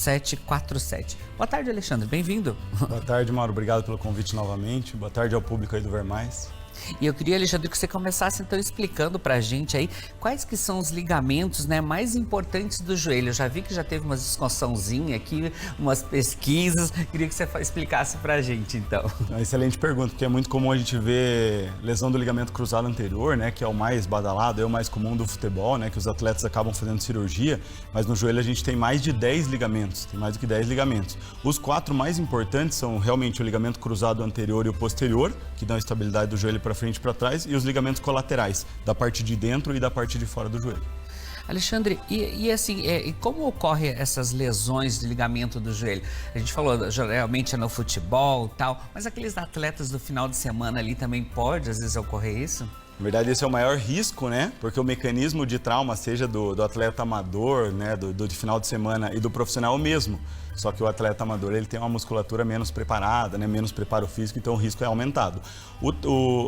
4747. Boa tarde, Alexandre, bem-vindo. Boa tarde, Mauro, obrigado pelo convite novamente. Boa tarde ao público aí do Ver Mais. E eu queria, Alexandre, que você começasse então explicando pra gente aí quais que são os ligamentos, né, mais importantes do joelho. Eu já vi que já teve umas discussãozinha aqui, umas pesquisas, queria que você explicasse pra gente então. Excelente pergunta, porque é muito comum a gente ver lesão do ligamento cruzado anterior, né, que é o mais badalado, é o mais comum do futebol, né, que os atletas acabam fazendo cirurgia, mas no joelho a gente tem mais de 10 ligamentos, tem mais do que 10 ligamentos. Os 4 mais importantes são realmente o ligamento cruzado anterior e o posterior, que dão a estabilidade do joelho para frente e para trás, e os ligamentos colaterais, da parte de dentro e da parte de fora do joelho. Alexandre, e como ocorrem essas lesões de ligamento do joelho? A gente falou, geralmente é no futebol e tal, mas aqueles atletas do final de semana ali também pode, às vezes, ocorrer isso? Na verdade, esse é o maior risco, né? Porque o mecanismo de trauma, seja do atleta amador, né, do de final de semana e do profissional é o mesmo. Só que o atleta amador ele tem uma musculatura menos preparada, né, menos preparo físico, então o risco é aumentado.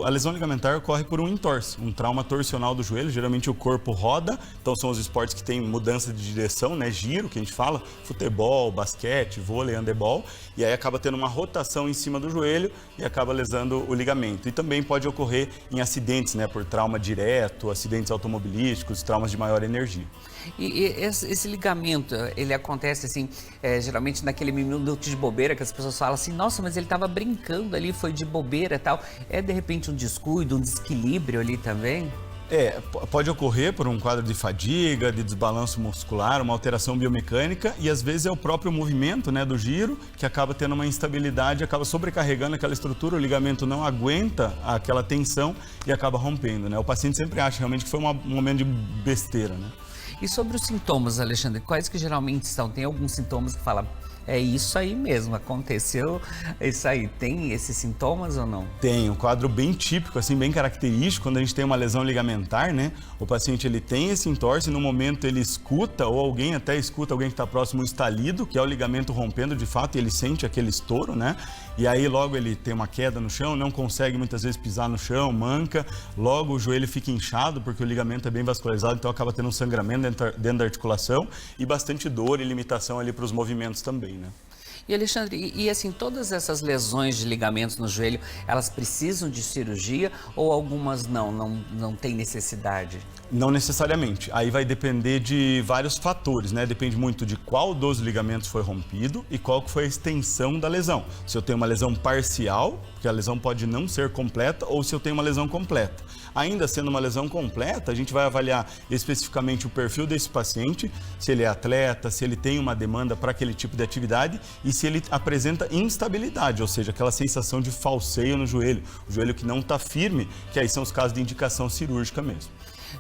A lesão ligamentar ocorre por um entorse, um trauma torsional do joelho. Geralmente o corpo roda, então são os esportes que têm mudança de direção, né, giro, que a gente fala, futebol, basquete, vôlei, handebol, e aí acaba tendo uma rotação em cima do joelho e acaba lesando o ligamento. E também pode ocorrer em acidentes, né, por trauma direto, acidentes automobilísticos, traumas de maior energia. E esse ligamento, ele acontece assim, geralmente naquele minuto de bobeira que as pessoas falam assim, nossa, mas ele estava brincando ali, foi de bobeira e tal. É de repente um descuido, um desequilíbrio ali também? Pode ocorrer por um quadro de fadiga, de desbalanço muscular, uma alteração biomecânica e às vezes é o próprio movimento, né, do giro que acaba tendo uma instabilidade, acaba sobrecarregando aquela estrutura, o ligamento não aguenta aquela tensão e acaba rompendo, né? O paciente sempre acha realmente que foi um momento de besteira, né? E sobre os sintomas, Alexandre, quais que geralmente são? Tem alguns sintomas que falam, é isso aí mesmo, aconteceu, é isso aí. Tem esses sintomas ou não? Tem, um quadro bem típico, assim, bem característico, quando a gente tem uma lesão ligamentar, né? O paciente, ele tem esse entorse, no momento ele escuta, ou alguém até escuta, alguém que está próximo, um estalido, que é o ligamento rompendo de fato, e ele sente aquele estouro, né? E aí logo ele tem uma queda no chão, não consegue muitas vezes pisar no chão, manca, logo o joelho fica inchado, porque o ligamento é bem vascularizado, então acaba tendo um sangramento dentro da articulação e bastante dor e limitação ali para os movimentos também, né? E Alexandre, assim, todas essas lesões de ligamentos no joelho, elas precisam de cirurgia ou algumas não tem necessidade? Não necessariamente. Aí vai depender de vários fatores, né? Depende muito de qual dos ligamentos foi rompido e qual que foi a extensão da lesão. Se eu tenho uma lesão parcial, porque a lesão pode não ser completa, ou se eu tenho uma lesão completa. Ainda sendo uma lesão completa, a gente vai avaliar especificamente o perfil desse paciente, se ele é atleta, se ele tem uma demanda para aquele tipo de atividade e se ele apresenta instabilidade, ou seja, aquela sensação de falseio no joelho, o joelho que não está firme, que aí são os casos de indicação cirúrgica mesmo.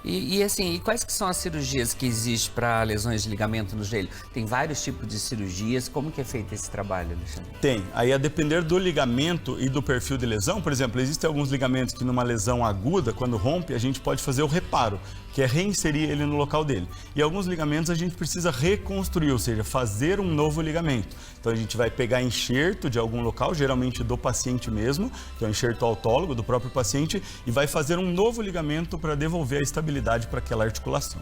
E quais que são as cirurgias que existem para lesões de ligamento no joelho? Tem vários tipos de cirurgias, como que é feito esse trabalho, Alexandre? Tem, aí a depender do ligamento e do perfil de lesão, por exemplo, existem alguns ligamentos que numa lesão aguda, quando rompe, a gente pode fazer o reparo, que é reinserir ele no local dele. E alguns ligamentos a gente precisa reconstruir, ou seja, fazer um novo ligamento. Então a gente vai pegar enxerto de algum local, geralmente do paciente mesmo, que é um enxerto autólogo do próprio paciente, e vai fazer um novo ligamento para devolver a estabilidade para aquela articulação.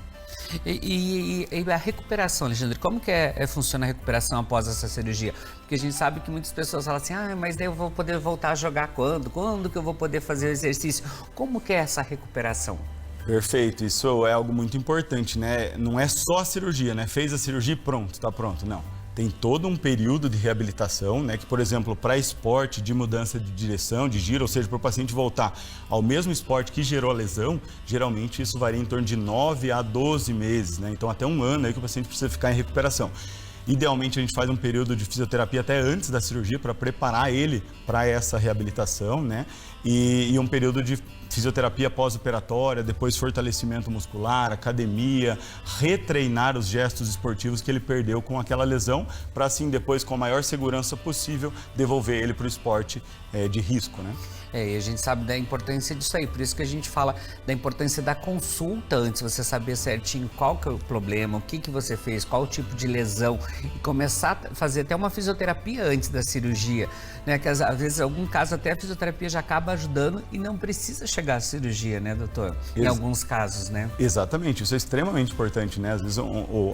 E a recuperação, Alexandre, como que funciona a recuperação após essa cirurgia? Porque a gente sabe que muitas pessoas falam assim, mas daí eu vou poder voltar a jogar quando? Quando que eu vou poder fazer o exercício? Como que é essa recuperação? Perfeito, isso é algo muito importante, né? Não é só a cirurgia, né? Fez a cirurgia e pronto, tá pronto, não. Tem todo um período de reabilitação, né? Que, por exemplo, para esporte de mudança de direção, de giro, ou seja, para o paciente voltar ao mesmo esporte que gerou a lesão, geralmente isso varia em torno de 9 a 12 meses, né? Então até um ano aí que o paciente precisa ficar em recuperação. Idealmente a gente faz um período de fisioterapia até antes da cirurgia para preparar ele para essa reabilitação, né? E um período de fisioterapia pós-operatória, depois fortalecimento muscular, academia, retreinar os gestos esportivos que ele perdeu com aquela lesão, para assim depois, com a maior segurança possível, devolver ele para o esporte de risco, né? E a gente sabe da importância disso aí, por isso que a gente fala da importância da consulta antes, você saber certinho qual que é o problema, o que você fez, qual o tipo de lesão e começar a fazer até uma fisioterapia antes da cirurgia, né? Que às vezes, em algum caso, até a fisioterapia já acaba ajudando e não precisa chegar chegar à cirurgia, né, doutor? Em alguns casos, né? Exatamente, isso é extremamente importante, né? Às vezes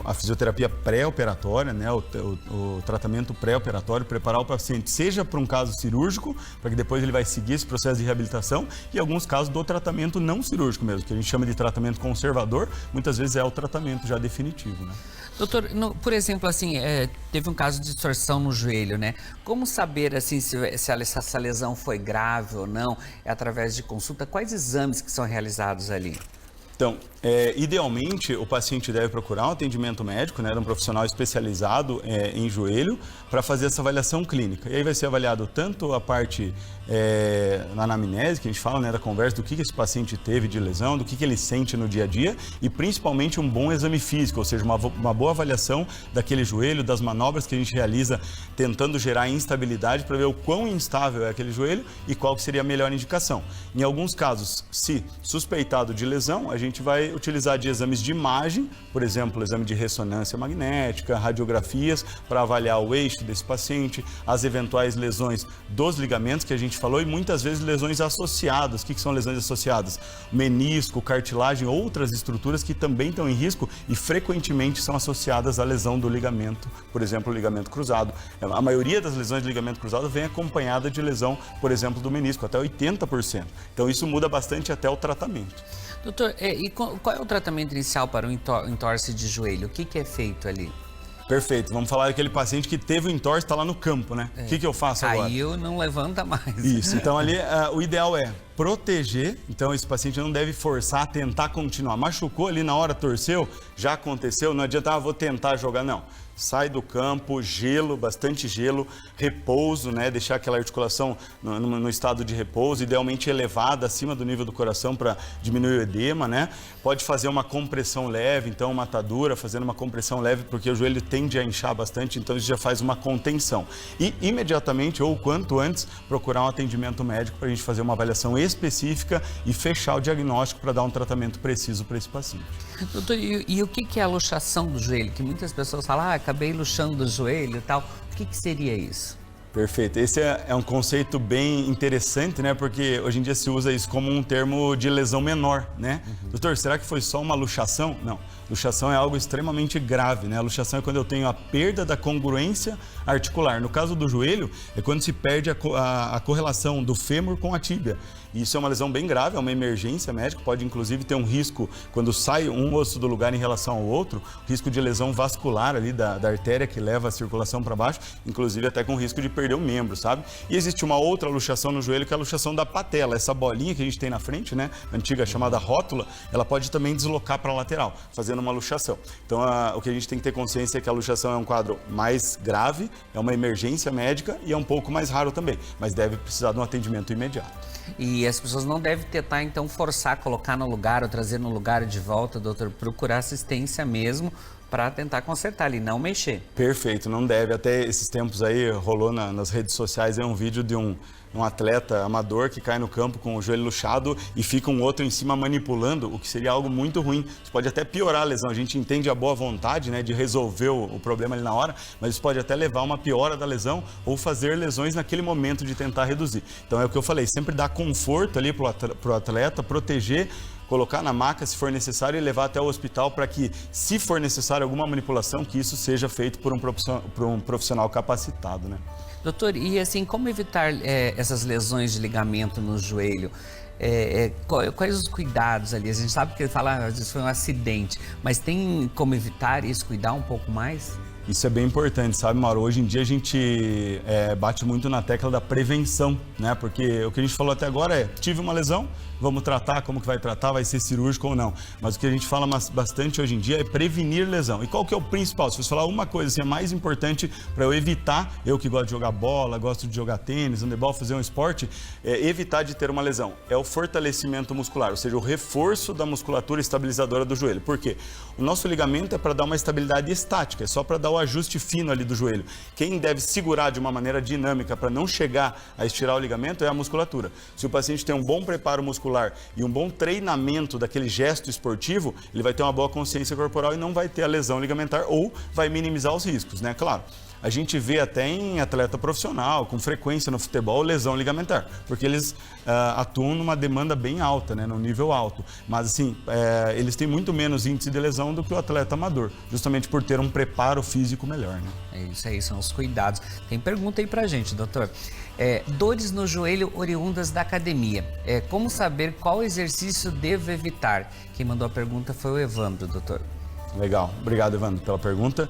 a fisioterapia pré-operatória, né? O tratamento pré-operatório, preparar o paciente, seja para um caso cirúrgico, para que depois ele vai seguir esse processo de reabilitação, e alguns casos do tratamento não cirúrgico mesmo, que a gente chama de tratamento conservador, muitas vezes é o tratamento já definitivo, né? Doutor, por exemplo, assim, teve um caso de distorção no joelho, né? Como saber, assim, se essa lesão foi grave ou não? É através de consulta? Quais exames que são realizados ali? Então, idealmente, o paciente deve procurar um atendimento médico, né, de um profissional especializado em joelho, para fazer essa avaliação clínica. E aí vai ser avaliado tanto a parte na anamnese, que a gente fala, né, da conversa, do que esse paciente teve de lesão, do que ele sente no dia a dia, e principalmente um bom exame físico, ou seja, uma boa avaliação daquele joelho, das manobras que a gente realiza, tentando gerar instabilidade para ver o quão instável é aquele joelho e qual que seria a melhor indicação. Em alguns casos, se suspeitado de lesão, a gente vai utilizar de exames de imagem, por exemplo, exame de ressonância magnética, radiografias, para avaliar o eixo desse paciente, as eventuais lesões dos ligamentos que a gente falou e muitas vezes lesões associadas. O que são lesões associadas? Menisco, cartilagem, outras estruturas que também estão em risco e frequentemente são associadas à lesão do ligamento, por exemplo, o ligamento cruzado. A maioria das lesões de ligamento cruzado vem acompanhada de lesão, por exemplo, do menisco, até 80%. Então isso muda bastante até o tratamento. Doutor, e qual é o tratamento inicial para o entorse de joelho? O que é feito ali? Perfeito, vamos falar daquele paciente que teve o entorse, está lá no campo, né? O que eu faço agora? Caiu, não levanta mais. Isso, então ali o ideal é proteger, então esse paciente não deve forçar, tentar continuar. Machucou ali na hora, torceu, já aconteceu, não adianta, vou tentar jogar, não. Sai do campo, gelo, bastante gelo, repouso, né? Deixar aquela articulação no estado de repouso, idealmente elevada, acima do nível do coração para diminuir o edema, né? Pode fazer uma compressão leve, então uma atadura, fazendo uma compressão leve, porque o joelho tende a inchar bastante, então isso já faz uma contenção. E imediatamente, ou quanto antes, procurar um atendimento médico para a gente fazer uma avaliação específica e fechar o diagnóstico para dar um tratamento preciso para esse paciente. Doutor, e o que é a luxação do joelho? Que muitas pessoas falam, acabei luxando o joelho e tal. O que seria isso? Perfeito. Esse é um conceito bem interessante, né? Porque hoje em dia se usa isso como um termo de lesão menor, né? Doutor, será que foi só uma luxação? Não. Luxação é algo extremamente grave, né? A luxação é quando eu tenho a perda da congruência articular. No caso do joelho, é quando se perde a correlação do fêmur com a tíbia. E isso é uma lesão bem grave, é uma emergência médica, pode inclusive ter um risco, quando sai um osso do lugar em relação ao outro, risco de lesão vascular ali da artéria que leva a circulação para baixo, inclusive até com risco de perder o membro, sabe? E existe uma outra luxação no joelho, que é a luxação da patela, essa bolinha que a gente tem na frente, né, antiga chamada rótula, ela pode também deslocar para a lateral, fazendo uma luxação. Então, o que a gente tem que ter consciência é que a luxação é um quadro mais grave, é uma emergência médica e é um pouco mais raro também, mas deve precisar de um atendimento imediato. E as pessoas não devem tentar, então, forçar, colocar no lugar ou trazer no lugar de volta, doutor, procurar assistência mesmo para tentar consertar ali, não mexer. Perfeito, não deve. Até esses tempos aí rolou nas redes sociais um vídeo de um atleta amador que cai no campo com o joelho luxado e fica um outro em cima manipulando, o que seria algo muito ruim. Isso pode até piorar a lesão. A gente entende a boa vontade, né, de resolver o problema ali na hora, mas isso pode até levar a uma piora da lesão ou fazer lesões naquele momento de tentar reduzir. Então é o que eu falei, sempre dar conforto ali para o atleta, proteger, colocar na maca se for necessário e levar até o hospital para que, se for necessário alguma manipulação, que isso seja feito por um profissional capacitado, né? Doutor, e assim, como evitar essas lesões de ligamento no joelho? Quais os cuidados ali? A gente sabe que ele fala, isso foi um acidente, mas tem como evitar isso, cuidar um pouco mais? Isso é bem importante, sabe, Mauro? Hoje em dia a gente bate muito na tecla da prevenção, né? Porque o que a gente falou até agora é, tive uma lesão, vamos tratar, como que vai tratar, vai ser cirúrgico ou não. Mas o que a gente fala bastante hoje em dia é prevenir lesão. E qual que é o principal? Se você falar uma coisa assim, é mais importante para eu evitar, eu que gosto de jogar bola, gosto de jogar tênis, handebol, fazer um esporte, evitar de ter uma lesão. É o fortalecimento muscular, ou seja, o reforço da musculatura estabilizadora do joelho. Por quê? O nosso ligamento é para dar uma estabilidade estática, é só para dar o ajuste fino ali do joelho. Quem deve segurar de uma maneira dinâmica para não chegar a estirar o ligamento é a musculatura. Se o paciente tem um bom preparo muscular e um bom treinamento daquele gesto esportivo, ele vai ter uma boa consciência corporal e não vai ter a lesão ligamentar ou vai minimizar os riscos, né? Claro. A gente vê até em atleta profissional, com frequência no futebol, lesão ligamentar, porque eles atuam numa demanda bem alta, né, num nível alto. Mas assim, eles têm muito menos índice de lesão do que o atleta amador, justamente por ter um preparo físico melhor, né? É isso aí, são os cuidados. Tem pergunta aí pra gente, doutor. Dores no joelho oriundas da academia. Como saber qual exercício devo evitar? Quem mandou a pergunta foi o Evandro, doutor. Legal, obrigado, Evandro, pela pergunta.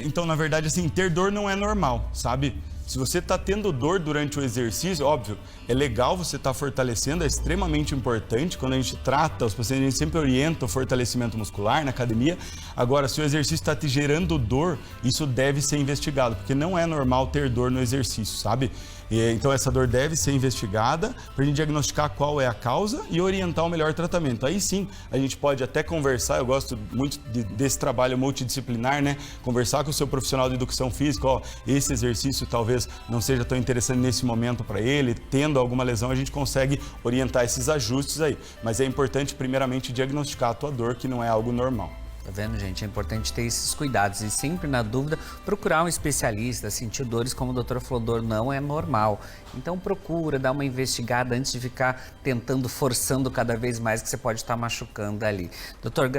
Então, na verdade, assim, ter dor não é normal, sabe? Se você está tendo dor durante o exercício, óbvio, é legal você estar fortalecendo, é extremamente importante. Quando a gente trata os pacientes, a gente sempre orienta o fortalecimento muscular na academia. Agora, se o exercício está te gerando dor, isso deve ser investigado, porque não é normal ter dor no exercício, sabe? Então, essa dor deve ser investigada para a gente diagnosticar qual é a causa e orientar o melhor tratamento. Aí sim, a gente pode até conversar, eu gosto muito desse trabalho multidisciplinar, né? Conversar com o seu profissional de educação física, esse exercício talvez não seja tão interessante nesse momento para ele, tendo alguma lesão, a gente consegue orientar esses ajustes aí. Mas é importante, primeiramente, diagnosticar a tua dor, que não é algo normal. Tá vendo, gente? É importante ter esses cuidados e sempre, na dúvida, procurar um especialista. Sentir dores, como o doutor falou, dor não é normal. Então procura dar uma investigada antes de ficar tentando, forçando cada vez mais, que você pode estar machucando ali. Doutor,